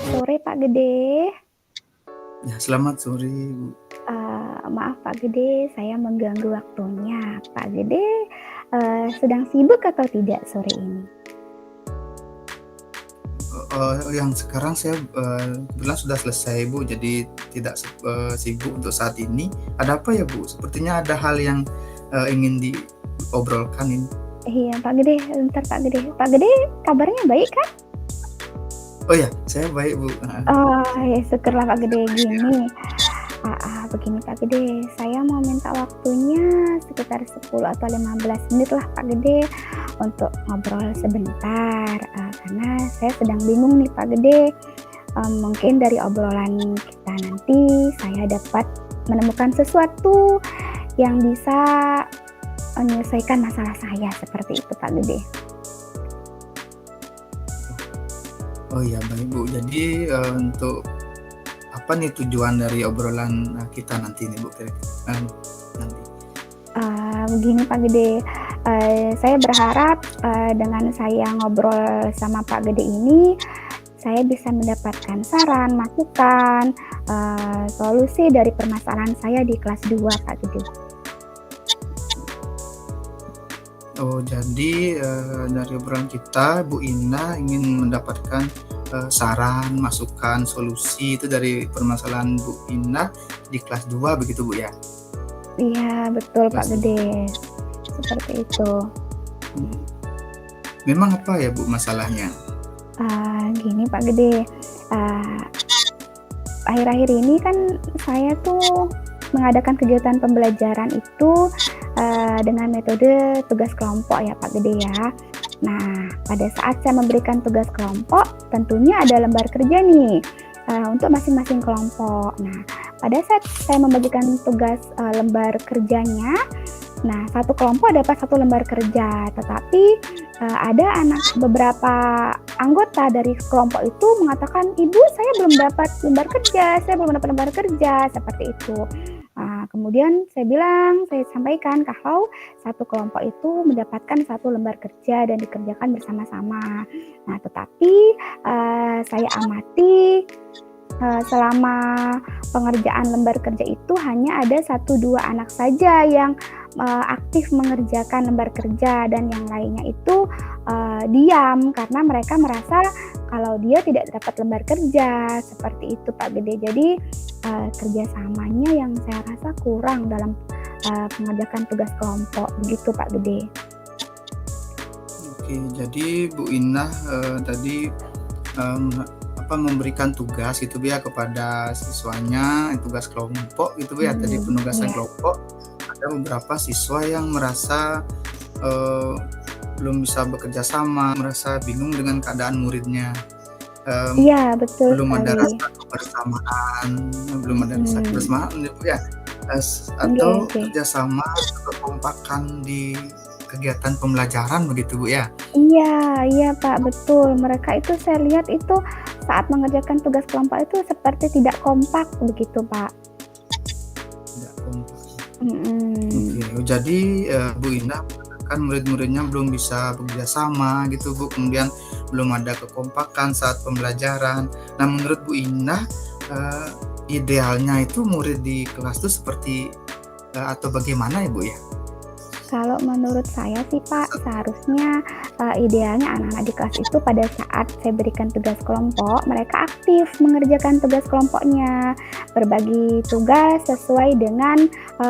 Sore Pak Gede. Ya, selamat sore, Bu. Maaf Pak Gede, saya mengganggu waktunya. Pak Gede, sedang sibuk atau tidak sore ini? Yang sekarang saya, kebetulan sudah selesai, Bu, jadi tidak sibuk untuk saat ini. Ada apa ya, Bu? Sepertinya ada hal yang, ingin diobrolkan ini. Iya Pak Gede, bentar Pak Gede. Pak Gede kabarnya baik kan? Oh ya, saya baik, Bu, heeh. Oh, ya syukurlah Pak Gede. Begini Pak Gede, saya mau minta waktunya sekitar 10 atau 15 menit lah Pak Gede untuk ngobrol sebentar, karena saya sedang bingung nih Pak Gede. Mungkin dari obrolan kita nanti saya dapat menemukan sesuatu yang bisa menyelesaikan masalah saya, seperti itu Pak Gede. Oh ya, baik, Bu. Jadi, untuk apa nih tujuan dari obrolan, kita nanti nih, Bu, kira-kira? Nanti. Begini Pak Gede, saya berharap dengan saya ngobrol sama Pak Gede ini, saya bisa mendapatkan saran, masukan, solusi dari permasalahan saya di kelas 2 Pak Gede. Oh, jadi, dari obrolan kita, Bu Ina ingin mendapatkan, saran, masukan, solusi itu dari permasalahan Bu Ina di kelas 2 begitu, Bu, ya? Iya betul Pak Kelas 2. Gede, seperti itu. Memang apa ya, Bu, masalahnya? Gini Pak Gede, eee, akhir-akhir ini kan saya tuh mengadakan kegiatan pembelajaran itu, dengan metode tugas kelompok ya Pak Gede ya. Nah, pada saat saya memberikan tugas kelompok, tentunya ada lembar kerja nih, untuk masing-masing kelompok. Nah, pada saat saya membagikan tugas, lembar kerjanya, nah satu kelompok dapat satu lembar kerja, tetapi, ada beberapa anggota dari kelompok itu mengatakan, "Ibu, saya belum dapat lembar kerja, saya belum dapat lembar kerja," seperti itu. Kemudian saya sampaikan kalau satu kelompok itu mendapatkan satu lembar kerja dan dikerjakan bersama-sama. Nah, tetapi, saya amati, selama pengerjaan lembar kerja itu hanya ada 1-2 anak saja yang, aktif mengerjakan lembar kerja dan yang lainnya itu, diam karena mereka merasa kalau dia tidak dapat lembar kerja, seperti itu Pak Gede. Jadi, kerjasamanya yang saya rasa kurang dalam, mengerjakan tugas kelompok, begitu Pak Gede. Oke, jadi Bu Ina, tadi, memberikan tugas gitu, Bu, ya, kepada siswanya, tugas kelompok gitu, Bu, ya, tadi penugasan Iya. kelompok. Ada beberapa siswa yang merasa, eee, belum bisa bekerja sama, merasa bingung dengan keadaan muridnya. Mmm, Iya, betul belum ada sekali. rasa kebersamaan belum ada rasa Mhm. kebersamaan gitu ya, Oke atau oke. kerjasama kekompakan di kegiatan pembelajaran begitu, Bu, ya? Iya iya, Pak, betul. Mereka itu saya lihat itu saat mengerjakan tugas kelompok itu seperti tidak kompak begitu, Pak. Tidak kompak. Mhm. Oke, jadi, Bu Ina mengatakan murid-muridnya belum bisa bekerja sama gitu, Bu, kemudian belum ada kekompakan saat pembelajaran. Nah, menurut Bu Ina, eee, idealnya itu murid di kelas itu seperti, atau bagaimana ya, Bu, ya? Kalau menurut saya sih, Pak, seharusnya, idealnya anak-anak di kelas itu pada saat saya berikan tugas kelompok, mereka aktif mengerjakan tugas kelompoknya, berbagi tugas sesuai dengan,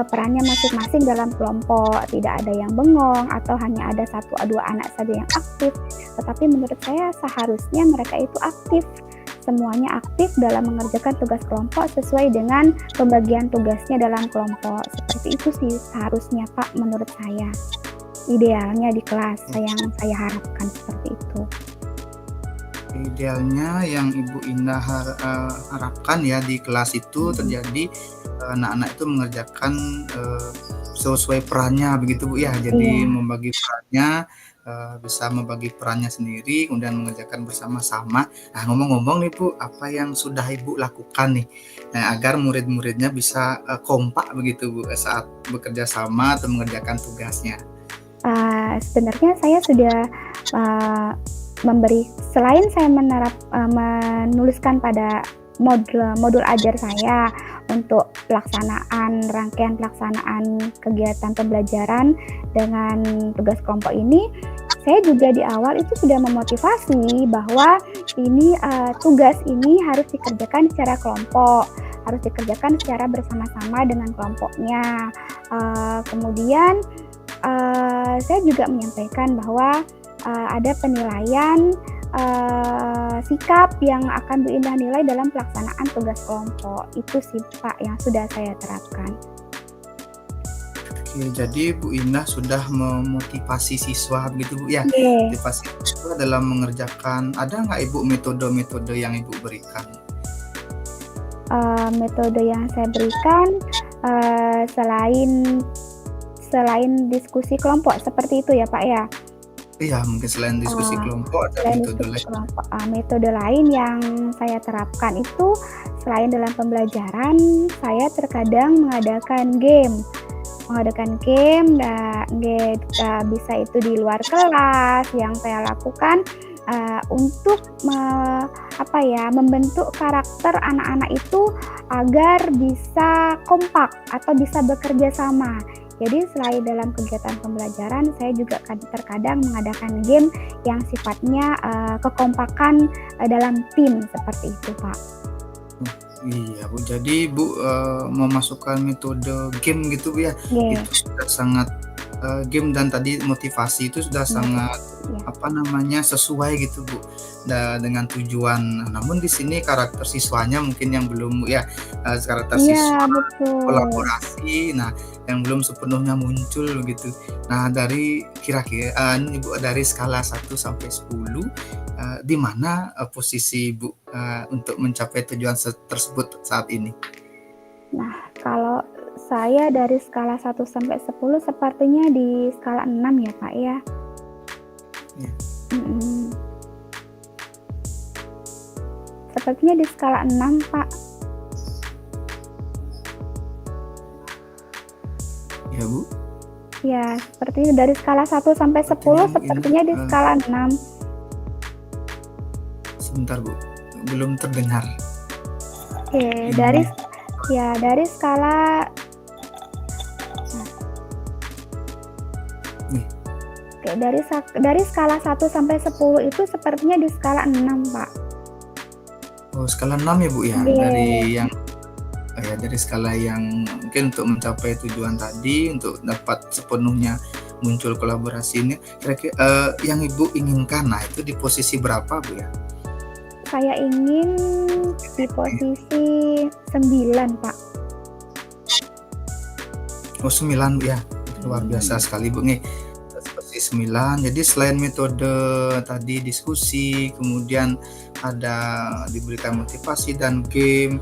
perannya masing-masing dalam kelompok, tidak ada yang bengong atau hanya ada 1, 2 anak saja yang aktif. Tetapi menurut saya seharusnya mereka itu aktif, semuanya aktif dalam mengerjakan tugas kelompok sesuai dengan pembagian tugasnya dalam kelompok. Seperti itu sih seharusnya, Pak, menurut saya. Idealnya di kelas yang saya harapkan seperti itu. Idealnya yang Ibu Ina harapkan ya di kelas itu Mhm. terjadi, anak-anak itu mengerjakan, sesuai perannya begitu, Bu, ya. Jadi Iya. membagi perannya, bisa membagi perannya sendiri kemudian mengerjakan bersama-sama. Nah, ngomong-ngomong nih, Bu, apa yang sudah Ibu lakukan nih, agar murid-muridnya bisa, kompak begitu, Bu, saat bekerja sama atau mengerjakan tugasnya? Sebenarnya saya sudah, eee, selain saya menuliskan pada modul ajar saya untuk rangkaian pelaksanaan kegiatan pembelajaran dengan tugas kelompok ini, saya juga di awal itu sudah memotivasi bahwa tugas ini harus dikerjakan secara kelompok, harus dikerjakan secara bersama-sama dengan kelompoknya. Kemudian saya juga menyampaikan bahwa ada penilaian sikap yang akan Bu Indah nilai dalam pelaksanaan tugas kelompok. Itu sih Pak yang sudah saya terapkan. Oke, jadi Bu Indah sudah memotivasi siswa begitu Bu ya? Oke. Motivasi siswa dalam mengerjakan, ada nggak Ibu metode-metode yang Ibu berikan? Metode yang saya berikan selain diskusi kelompok seperti itu ya Pak ya. Iya, mungkin selain diskusi kelompok ada Selain metode diskusi lain. kelompok, metode lain yang saya terapkan itu selain dalam pembelajaran, saya terkadang mengadakan game, bisa itu di luar kelas. Yang saya lakukan untuk membentuk karakter anak-anak itu agar bisa kompak atau bisa bekerja sama. Jadi selain dalam kegiatan pembelajaran, saya juga terkadang mengadakan game yang sifatnya kekompakan dalam tim seperti itu, Pak. Iya Bu, jadi Bu memasukkan metode game gitu Bu ya? Game. Itu sudah sangat game dan tadi motivasi itu sudah sangat Iya. sesuai gitu Bu dengan tujuan. Namun di sini karakter siswanya mungkin yang belum ya, karakter Iya, siswa betul. kolaborasi, nah yang belum sepenuhnya muncul gitu. Nah dari kira-kira ini Bu dari skala 1 sampai 10 di mana posisi Ibu untuk mencapai tujuan tersebut saat ini? Nah, kalau saya dari skala 1 sampai 10 sepertinya di skala 6 ya, Pak, ya. Iya. Mhm. Sepertinya di skala 6, Pak. Ya Bu? Ya, sepertinya dari skala 1 sampai 10 sepertinya di skala 6. Sebentar Bu, belum terdengar. Oke, dari skala Nih. Oke, dari skala 1 sampai 10 itu sepertinya di skala 6, Pak. Oh, skala 6 ya Bu ya? Iya. Dari skala yang mungkin untuk mencapai tujuan tadi, untuk dapat sepenuhnya muncul kolaborasi ini, kira-kira yang Ibu inginkan, nah itu di posisi berapa Bu ya? Saya ingin di posisi 9, Pak. Oh 9 Bu ya? Luar biasa sekali Bu nih. Posisi 9, jadi selain metode tadi diskusi, kemudian ada diberikan motivasi dan game,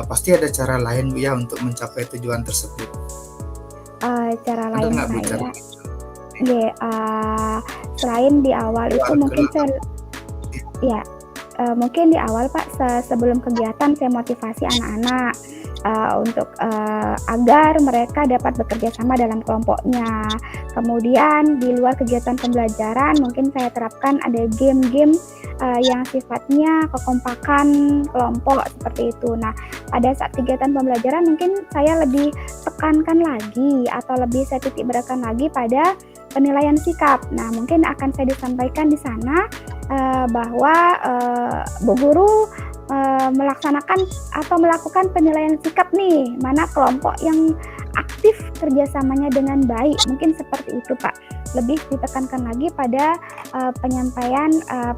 pasti ada cara lain Bu ya untuk mencapai tujuan tersebut. Cara Ada lain nggak Bu cara? selain di awal itu mungkin di awal Pak sebelum kegiatan saya motivasi anak-anak untuk agar mereka dapat bekerja sama dalam kelompoknya. Kemudian di luar kegiatan pembelajaran mungkin saya terapkan ada game-game yang sifatnya kekompakan kelompok seperti itu. Nah, pada saat kegiatan pembelajaran mungkin saya lebih tekankan lagi atau lebih saya titik beratkan lagi pada penilaian sikap. Nah, mungkin akan saya disampaikan di sana bahwa Bu Guru melaksanakan atau melakukan penilaian sikap nih, mana kelompok yang aktif kerjasamanya dengan baik, mungkin seperti itu Pak. Lebih ditekankan lagi pada penyampaian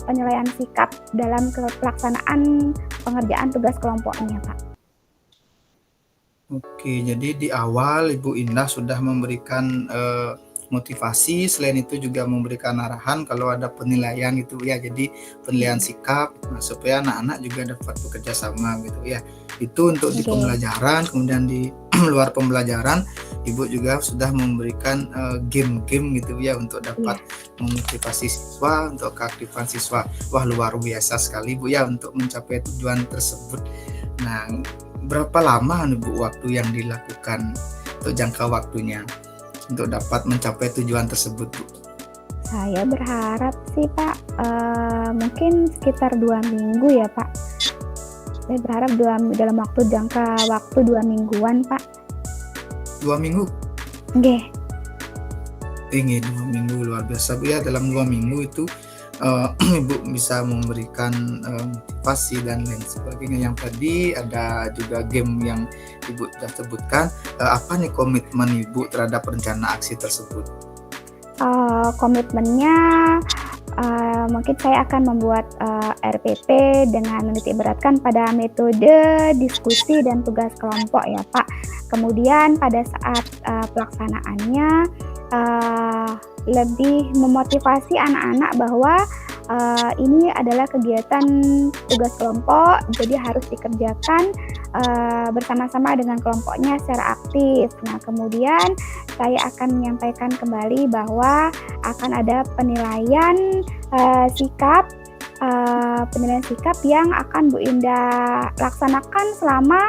penilaian sikap dalam pelaksanaan pengerjaan tugas kelompoknya Pak. Oke, jadi di awal Ibu Indah sudah memberikan motivasi, selain itu juga memberikan arahan kalau ada penilaian gitu ya. Jadi penilaian sikap supaya anak-anak juga dapat bekerja sama gitu ya. Itu untuk di pembelajaran, kemudian di luar pembelajaran Ibu juga sudah memberikan game-game gitu ya untuk dapat memotivasi siswa, untuk keaktifan siswa. Wah, luar biasa sekali Bu ya untuk mencapai tujuan tersebut. Nah, berapa lama nih Bu waktu yang dilakukan untuk jangka waktunya untuk dapat mencapai tujuan tersebut Bu? Saya berharap sih Pak, mungkin sekitar 2 minggu ya Pak. Saya berharap dalam jangka waktu 2 mingguan Pak. 2 minggu? Nggih. Tinggi 2 minggu luar biasa Bu ya. Dalam 2 minggu itu Ibu bisa memberikan motivasi dan lain sebagainya. Yang tadi ada juga game yang Ibu sudah sebutkan. Apa nih komitmen Ibu terhadap rencana aksi tersebut? Komitmennya, mungkin saya akan membuat RPP dengan menitik beratkan pada metode diskusi dan tugas kelompok ya Pak. Kemudian pada saat pelaksanaannya, lebih memotivasi anak-anak bahwa ini adalah kegiatan tugas kelompok, jadi harus dikerjakan bersama-sama dengan kelompoknya secara aktif. Nah, kemudian saya akan menyampaikan kembali bahwa akan ada penilaian sikap yang akan Bu Indah laksanakan selama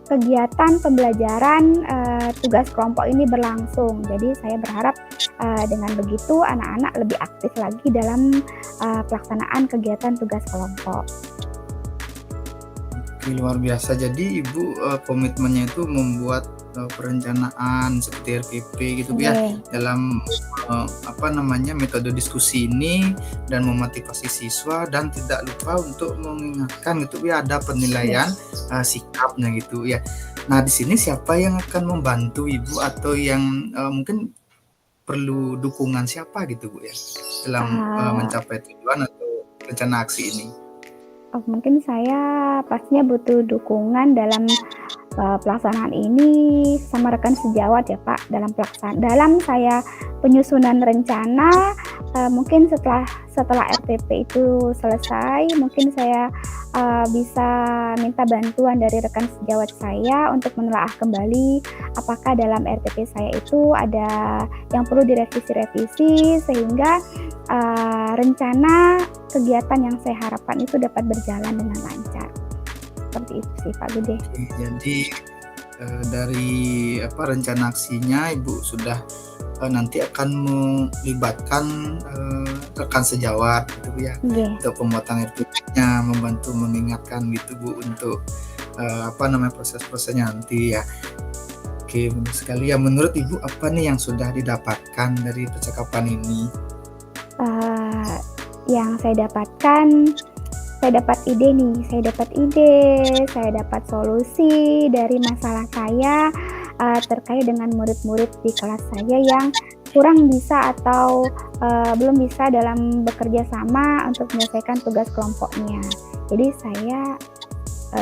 kegiatan pembelajaran tugas kelompok ini berlangsung. Jadi saya berharap dengan begitu anak-anak lebih aktif lagi dalam pelaksanaan kegiatan tugas kelompok. Luar biasa. Jadi Ibu komitmennya itu membuat perencanaan seperti RPP gitu ya dalam metode diskusi ini dan memotivasi siswa dan tidak lupa untuk mengingatkan gitu ya ada penilaian sikapnya gitu ya. Nah, di sini siapa yang akan membantu Ibu atau yang mungkin perlu dukungan siapa gitu Bu ya dalam mencapai tujuan atau rencana aksi ini? Mungkin saya pastinya butuh dukungan dalam pelaksanaan ini sama rekan sejawat ya Pak, dalam saya penyusunan rencana. Mungkin setelah RPP itu selesai, mungkin saya bisa minta bantuan dari rekan sejawat saya untuk menelaah kembali apakah dalam RPP saya itu ada yang perlu direvisi sehingga rencana kegiatan yang saya harapkan itu dapat berjalan dengan lancar. Seperti itu sih Pak Gede. Jadi dari rencana aksinya Ibu sudah nanti akan melibatkan rekan sejawat gitu ya untuk pembuatan RPP-nya, membantu mengingatkan gitu Bu untuk proses-prosesnya nanti ya. Oke, benar sekali ya. Menurut Ibu apa nih yang sudah didapatkan dari percakapan ini? Yang saya dapatkan, saya dapat ide, saya dapat solusi dari masalah saya terkait dengan murid-murid di kelas saya yang kurang bisa atau belum bisa dalam bekerja sama untuk menyelesaikan tugas kelompoknya. Jadi saya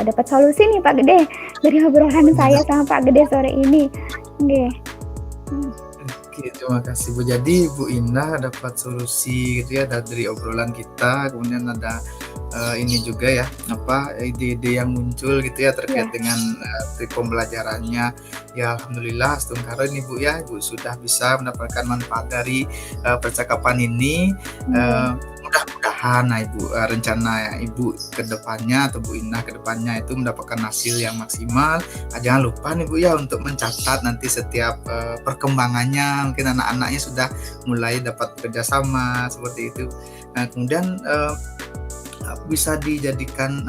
dapat solusi nih Pak Gede dari obrolan saya sama Pak Gede sore ini. Oke, terima kasih Bu. Jadi Bu Indah dapat solusi gitu ya dari obrolan kita, kemudian ada ini juga ya ide-ide yang muncul gitu ya terkait dengan pembelajarannya. Ya alhamdulillah setungkara ini Bu ya, Ibu sudah bisa mendapatkan manfaat dari percakapan ini. Mudah-mudahan Ibu rencana Ibu ke depannya atau Bu Indah ke depannya itu mendapatkan hasil yang maksimal. Jangan lupa nih Bu ya untuk mencatat nanti setiap perkembangannya, mungkin anak-anaknya sudah mulai dapat kerjasama seperti itu. Nah, kemudian bisa dijadikan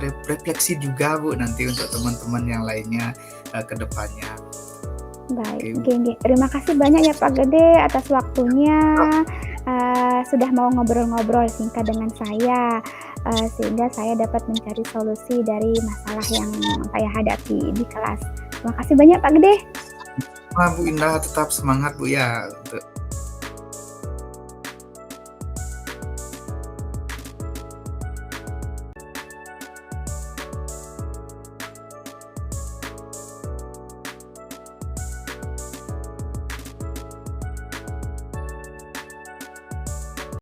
refleksi juga Bu nanti untuk teman-teman yang lainnya ke depannya. Baik, terima kasih banyak ya Pak Gede atas waktunya. Sudah mau ngobrol-ngobrol singkat dengan saya sehingga saya dapat mencari solusi dari masalah yang saya hadapi di kelas. Terima kasih banyak Pak Gede. Bu Indah tetap semangat Bu ya untuk